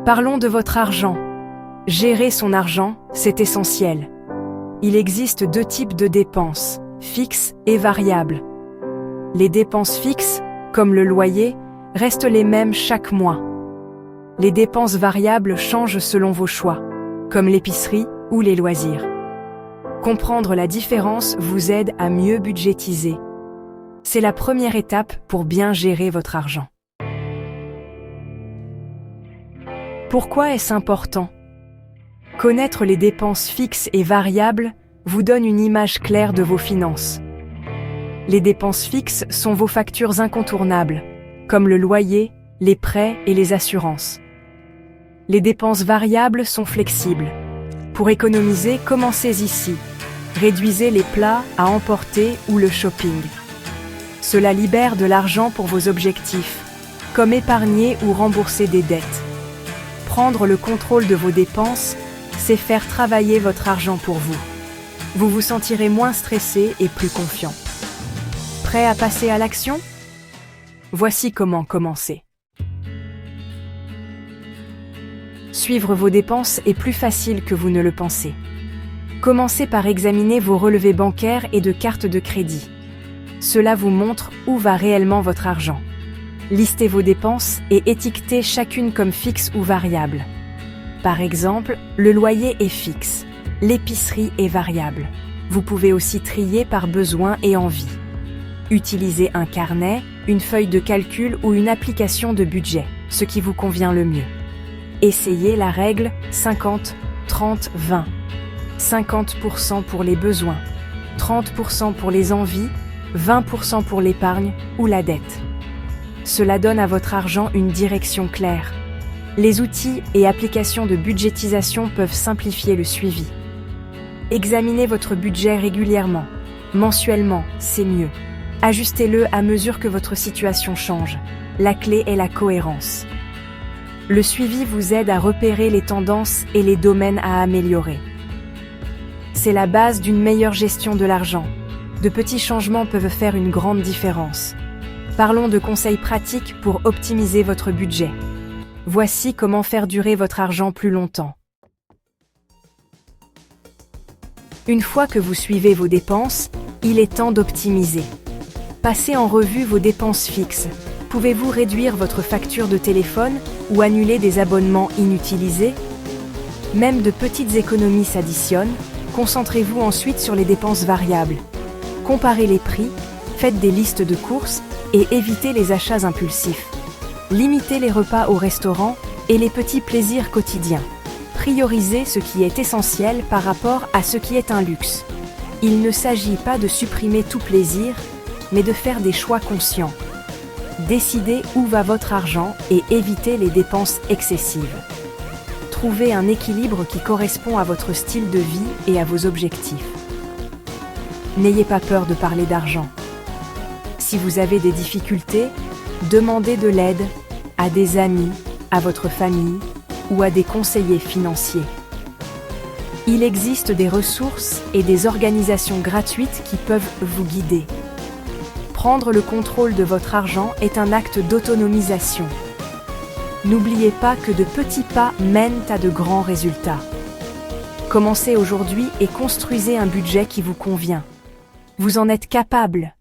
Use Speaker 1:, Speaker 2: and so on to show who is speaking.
Speaker 1: Parlons de votre argent. Gérer son argent, c'est essentiel. Il existe deux types de dépenses, fixes et variables. Les dépenses fixes, comme le loyer, restent les mêmes chaque mois. Les dépenses variables changent selon vos choix, comme l'épicerie ou les loisirs. Comprendre la différence vous aide à mieux budgétiser. C'est la première étape pour bien gérer votre argent. Pourquoi est-ce important ? Connaître les dépenses fixes et variables vous donne une image claire de vos finances. Les dépenses fixes sont vos factures incontournables, comme le loyer, les prêts et les assurances. Les dépenses variables sont flexibles. Pour économiser, commencez ici. Réduisez les plats à emporter ou le shopping. Cela libère de l'argent pour vos objectifs, comme épargner ou rembourser des dettes. Prendre le contrôle de vos dépenses, c'est faire travailler votre argent pour vous. Vous vous sentirez moins stressé et plus confiant. Prêt à passer à l'action ? Voici comment commencer. Suivre vos dépenses est plus facile que vous ne le pensez. Commencez par examiner vos relevés bancaires et de cartes de crédit. Cela vous montre où va réellement votre argent. Listez vos dépenses et étiquetez chacune comme fixe ou variable. Par exemple, le loyer est fixe, l'épicerie est variable. Vous pouvez aussi trier par besoin et envie. Utilisez un carnet, une feuille de calcul ou une application de budget, ce qui vous convient le mieux. Essayez la règle 50-30-20. 50% pour les besoins, 30% pour les envies, 20% pour l'épargne ou la dette. Cela donne à votre argent une direction claire. Les outils et applications de budgétisation peuvent simplifier le suivi. Examinez votre budget régulièrement. Mensuellement, c'est mieux. Ajustez-le à mesure que votre situation change. La clé est la cohérence. Le suivi vous aide à repérer les tendances et les domaines à améliorer. C'est la base d'une meilleure gestion de l'argent. De petits changements peuvent faire une grande différence. Parlons de conseils pratiques pour optimiser votre budget. Voici comment faire durer votre argent plus longtemps. Une fois que vous suivez vos dépenses, il est temps d'optimiser. Passez en revue vos dépenses fixes. Pouvez-vous réduire votre facture de téléphone ou annuler des abonnements inutilisés ? Même de petites économies s'additionnent. Concentrez-vous ensuite sur les dépenses variables. Comparez les prix, faites des listes de courses et évitez les achats impulsifs. Limitez les repas au restaurant et les petits plaisirs quotidiens. Priorisez ce qui est essentiel par rapport à ce qui est un luxe. Il ne s'agit pas de supprimer tout plaisir, mais de faire des choix conscients. Décidez où va votre argent et évitez les dépenses excessives. Trouvez un équilibre qui correspond à votre style de vie et à vos objectifs. N'ayez pas peur de parler d'argent. Si vous avez des difficultés, demandez de l'aide à des amis, à votre famille ou à des conseillers financiers. Il existe des ressources et des organisations gratuites qui peuvent vous guider. Prendre le contrôle de votre argent est un acte d'autonomisation. N'oubliez pas que de petits pas mènent à de grands résultats. Commencez aujourd'hui et construisez un budget qui vous convient. Vous en êtes capable.